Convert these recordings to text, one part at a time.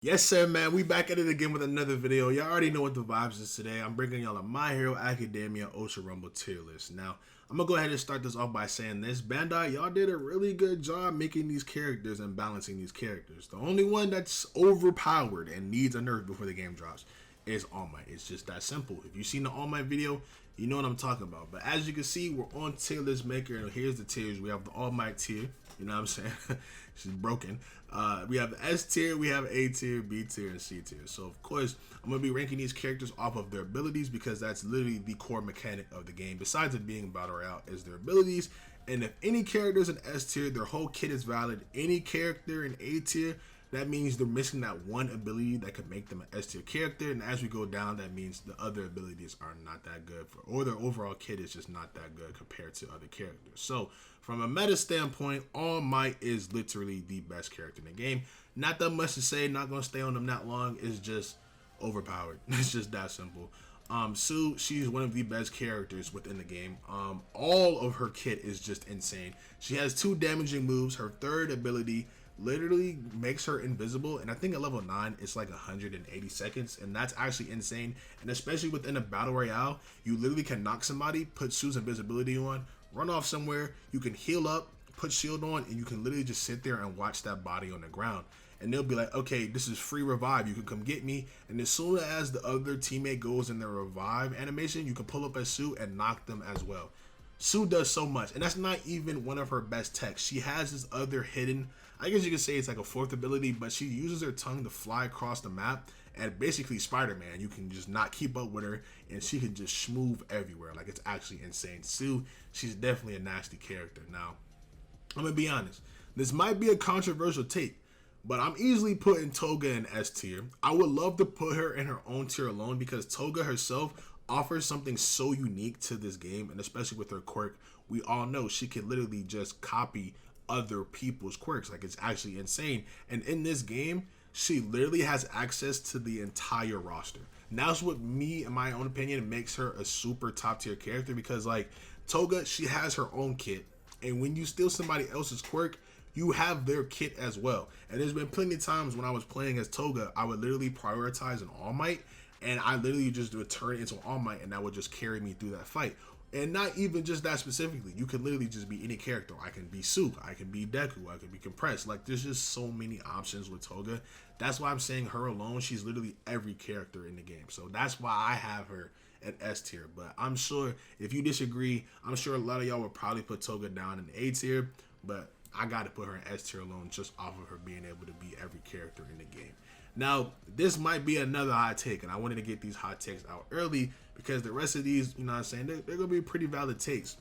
Yes, sir, man. We back at it again with another video. Y'all already know what the vibes is today. I'm bringing y'all a My Hero Academia Ultra Rumble tier list. Now, I'm gonna go ahead and start this off by saying this. Bandai, y'all did a really good job making these characters and balancing these characters. The only one that's overpowered and needs a nerf before the game drops is All Might. It's just that simple. If you've seen the All Might video, you know what I'm talking about. But as you can see, we're on tier list maker, and here's the tiers. We have the All Might tier. You know what I'm saying? She's broken. We have the S tier, we have A tier, B tier, and C tier. So of course, I'm gonna be ranking these characters off of their abilities because that's literally the core mechanic of the game. Besides it being battle royale, is their abilities. And if any character is an S tier, their whole kit is valid. Any character in A tier, that means they're missing that one ability that could make them an S tier character. And as we go down, that means the other abilities are not that good, or their overall kit is just not that good compared to other characters. So from a meta standpoint, All Might is literally the best character in the game. Not that much to say, not going to stay on them that long. It's just overpowered. It's just that simple. Sue, she's one of the best characters within the game. All of her kit is just insane. She has two damaging moves. Her third ability literally makes her invisible, and I think at level 9 it's like 180 seconds, and that's actually insane. And especially within a battle royale, you literally can knock somebody, put Sue's invisibility on, run off somewhere, you can heal up, put shield on, and you can literally just sit there and watch that body on the ground, and they'll be like, okay, this is free revive, you can come get me. And as soon as the other teammate goes in their revive animation, you can pull up as Sue and knock them as well. Sue does so much, and that's not even one of her best techs. She has this other hidden, I guess you could say it's like a fourth ability, but she uses her tongue to fly across the map, and basically Spider-Man, you can just not keep up with her, and she can just schmoove everywhere. Like, it's actually insane. Sue, she's definitely a nasty character. Now, I'm gonna be honest, this might be a controversial take, but I'm easily putting Toga in S tier. I would love to put her in her own tier alone because Toga herself offers something so unique to this game, and especially with her quirk, we all know she can literally just copy other people's quirks. Like, it's actually insane. And in this game, she literally has access to the entire roster. And that's what me, in my own opinion, makes her a super top tier character, because like Toga, she has her own kit, and when you steal somebody else's quirk, you have their kit as well. And there's been plenty of times when I was playing as Toga, I would literally prioritize an All Might, and I literally just would turn it into an All Might, and that would just carry me through that fight. And not even just that specifically. You can literally just be any character. I can be Sue, I can be Deku, I can be Compressed. Like, there's just so many options with Toga. That's why I'm saying her alone, she's literally every character in the game. So that's why I have her at S tier. But I'm sure if you disagree, I'm sure a lot of y'all would probably put Toga down in A tier. But I got to put her in S tier alone just off of her being able to be every character in the game. Now, this might be another hot take, and I wanted to get these hot takes out early because the rest of these, you know what I'm saying, they're going to be pretty valid takes.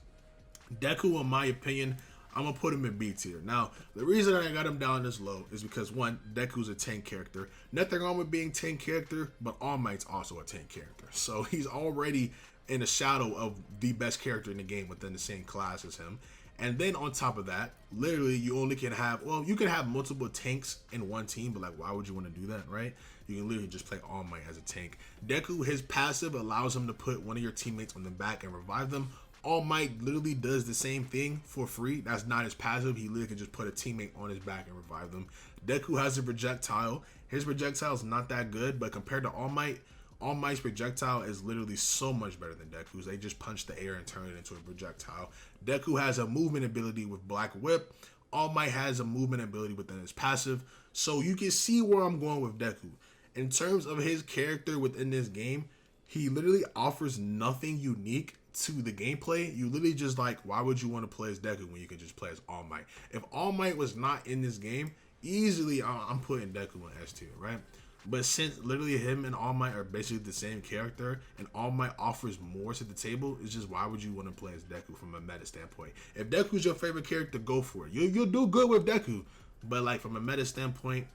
Deku, in my opinion, I'm going to put him in B tier. Now, the reason I got him down this low is because, one, Deku's a tank character. Nothing wrong with being tank character, but All Might's also a tank character. So he's already in the shadow of the best character in the game within the same class as him. And then on top of that, literally you only can have, well, you can have multiple tanks in one team, but like, why would you want to do that, right? You can literally just play All Might as a tank. Deku, his passive allows him to put one of your teammates on the back and revive them. All Might literally does the same thing for free. That's not his passive. He literally can just put a teammate on his back and revive them. Deku has a projectile. His projectile is not that good, but compared to All Might's projectile is literally so much better than Deku's. They just punch the air and turn it into a projectile. Deku has a movement ability with Black Whip. All Might has a movement ability within his passive. So you can see where I'm going with Deku. In terms of his character within this game, he literally offers nothing unique to the gameplay. You literally just like, why would you want to play as Deku when you can just play as All Might? If All Might was not in this game, easily I'm putting Deku in S tier, right? But since literally him and All Might are basically the same character, and All Might offers more to the table, it's just, why would you want to play as Deku from a meta standpoint? If Deku's your favorite character, go for it. You'll do good with Deku. But like from a meta standpoint,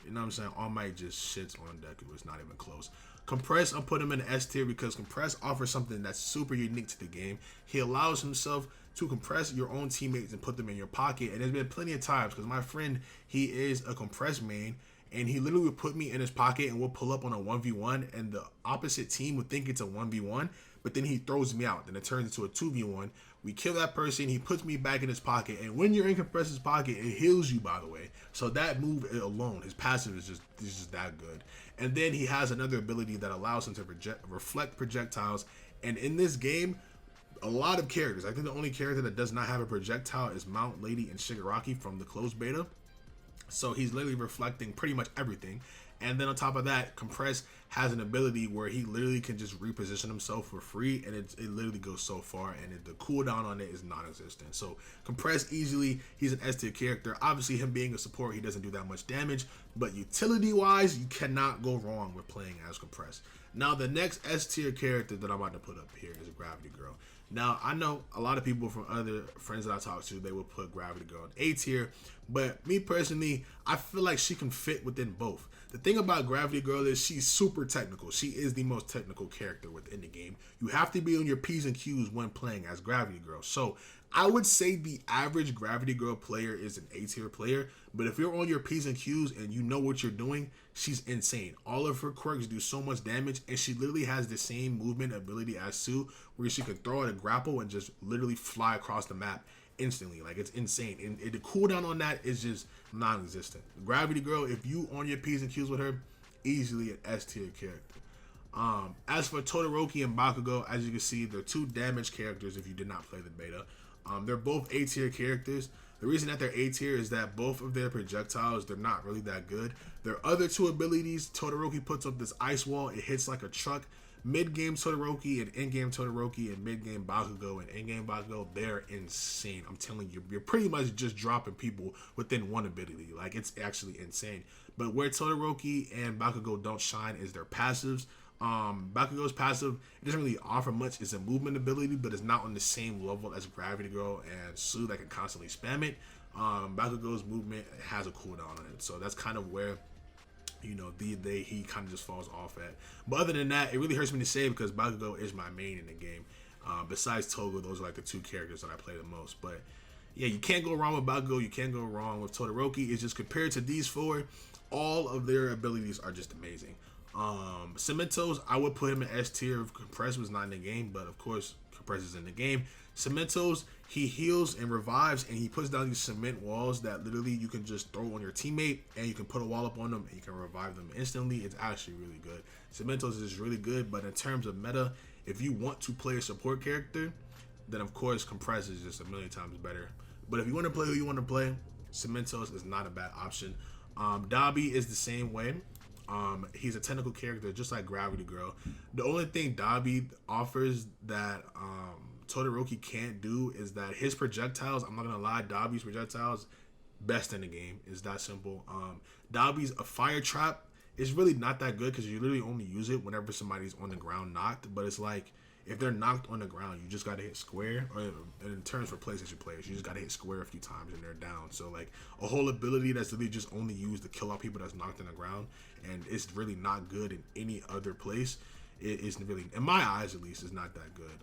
you know what I'm saying, All Might just shits on Deku. It's not even close. Compress, I'll put him in S tier because Compress offers something that's super unique to the game. He allows himself to compress your own teammates and put them in your pocket. And there's been plenty of times, because my friend, he is a Compress main, and he literally would put me in his pocket and we'll pull up on a 1v1, and the opposite team would think it's a 1v1, but then he throws me out. Then it turns into a 2v1. We kill that person, he puts me back in his pocket, and when you're in Compress's pocket, it heals you, by the way. So that move alone, his passive is just that good. And then he has another ability that allows him to reflect projectiles. And in this game, a lot of characters, I think the only character that does not have a projectile is Mount Lady and Shigaraki from the closed beta. So he's literally reflecting pretty much everything. And then on top of that, Compress has an ability where he literally can just reposition himself for free, and it literally goes so far, and the cooldown on it is non-existent. So Compress easily, he's an S tier character. Obviously, him being a support, he doesn't do that much damage, but utility-wise, you cannot go wrong with playing as Compress. Now, the next S tier character that I'm about to put up here is Gravity Girl. Now, I know a lot of people from other friends that I talk to, they will put Gravity Girl in A tier, but me personally, I feel like she can fit within both. The thing about Gravity Girl is she's super technical. She is the most technical character within the game. You have to be on your P's and Q's when playing as Gravity Girl. So I would say the average Gravity Girl player is an A tier player, but if you're on your P's and Q's and you know what you're doing, she's insane. All of her quirks do so much damage, and she literally has the same movement ability as Sue, where she can throw out a grapple and just literally fly across the map instantly. Like, it's insane, and the cooldown on that is just non-existent. Gravity Girl, if you on your P's and Q's with her, easily an S tier character. As for Todoroki and Bakugou, as you can see, they're two damage characters if you did not play the beta. They're both A tier characters. The reason that they're A tier is that both of their projectiles, they're not really that good. Their other two abilities, Todoroki puts up this ice wall, it hits like a truck. Mid-game Todoroki and in-game Todoroki and mid-game Bakugou and in-game Bakugou, they're insane. I'm telling you, you're pretty much just dropping people within one ability. Like, it's actually insane. But where Todoroki and Bakugou don't shine is their passives. Bakugou's passive, it doesn't really offer much. It's a movement ability, but it's not on the same level as Gravity Girl and Sue that can constantly spam it. Bakugou's movement has a cooldown on it, so that's kind of where, you know, he kind of just falls off at. But other than that, it really hurts me to say because Bakugou is my main in the game. Besides Togo, those are like the two characters that I play the most. But yeah, you can't go wrong with Bakugou. You can't go wrong with Todoroki. It's just compared to these four, all of their abilities are just amazing. Cemetos, I would put him in S tier if Compress was not in the game, but of course Compress is in the game. Cemetos, he heals and revives, and he puts down these cement walls that literally you can just throw on your teammate, and you can put a wall up on them, and you can revive them instantly. It's actually really good. Cemetos is really good, but in terms of meta, if you want to play a support character, then of course Compress is just a million times better. But if you want to play who you want to play, Cemetos is not a bad option. Dobby is the same way. He's a technical character just like Gravity Girl. The only thing Dobby offers that Todoroki can't do is that his projectiles, I'm not gonna lie, Dobby's projectiles best in the game. Is that simple. Dobby's a fire trap is really not that good because you literally only use it whenever somebody's on the ground knocked, but it's like if they're knocked on the ground, you just gotta hit square, or in terms for PlayStation players, you just gotta hit square a few times and they're down. So like a whole ability that's literally just only used to kill out people that's knocked on the ground, and it's really not good in any other place. It isn't really, in my eyes at least, is not that good.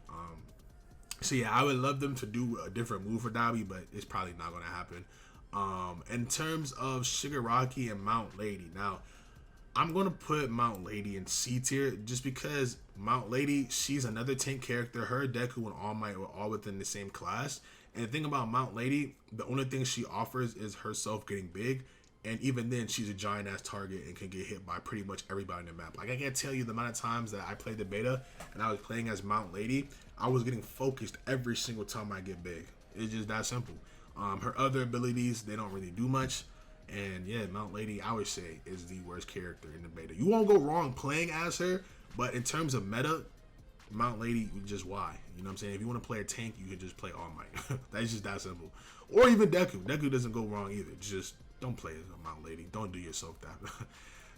So yeah, I would love them to do a different move for Dobby, but it's probably not gonna happen. In terms of Shigaraki and Mount Lady, now I'm going to put Mount Lady in C tier just because Mount Lady, she's another tank character. Her, Deku, and All Might were all within the same class. And the thing about Mount Lady, the only thing she offers is herself getting big. And even then, she's a giant-ass target and can get hit by pretty much everybody in the map. Like, I can't tell you the amount of times that I played the beta and I was playing as Mount Lady, I was getting focused every single time I get big. It's just that simple. Her other abilities, they don't really do much. And yeah, Mount Lady, I would say, is the worst character in the beta. You won't go wrong playing as her, but in terms of meta, Mount Lady, just why? You know what I'm saying? If you want to play a tank, you can just play All Might. That's just that simple. Or even Deku. Deku doesn't go wrong either. Just don't play as a Mount Lady. Don't do yourself that.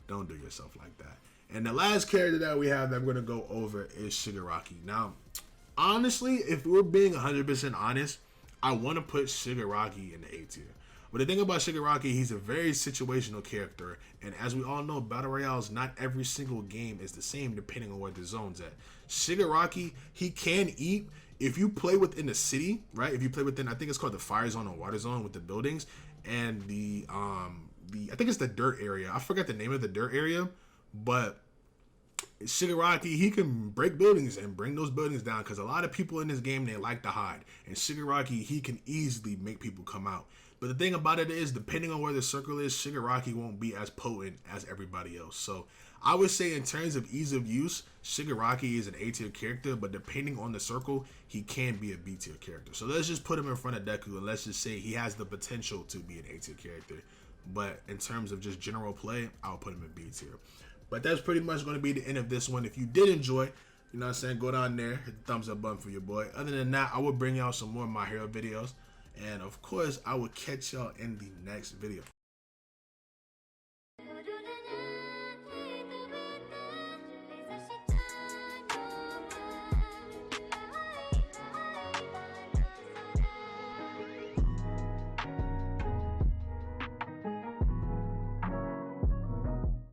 Don't do yourself like that. And the last character that we have that I'm going to go over is Shigaraki. Now, honestly, if we're being 100% honest, I want to put Shigaraki in the A tier. But the thing about Shigaraki, he's a very situational character, and as we all know, Battle Royales, not every single game is the same depending on where the zone's at. Shigaraki, he can eat. If you play within the city, right? If you play within, I think it's called the fire zone or water zone with the buildings, and the I think it's the dirt area. I forgot the name of the dirt area, but Shigaraki, he can break buildings and bring those buildings down, because a lot of people in this game, they like to hide, and Shigaraki, he can easily make people come out. But the thing about it is, depending on where the circle is, Shigaraki won't be as potent as everybody else. So I would say in terms of ease of use, Shigaraki is an A tier character, but depending on the circle, he can be a B tier character. So let's just put him in front of Deku, and let's just say he has the potential to be an A tier character. But in terms of just general play, I'll put him in B tier. But that's pretty much going to be the end of this one. If you did enjoy, you know what I'm saying, go down there, hit the thumbs up button for your boy. Other than that, I will bring y'all some more My Hero videos. And of course, I will catch y'all in the next video.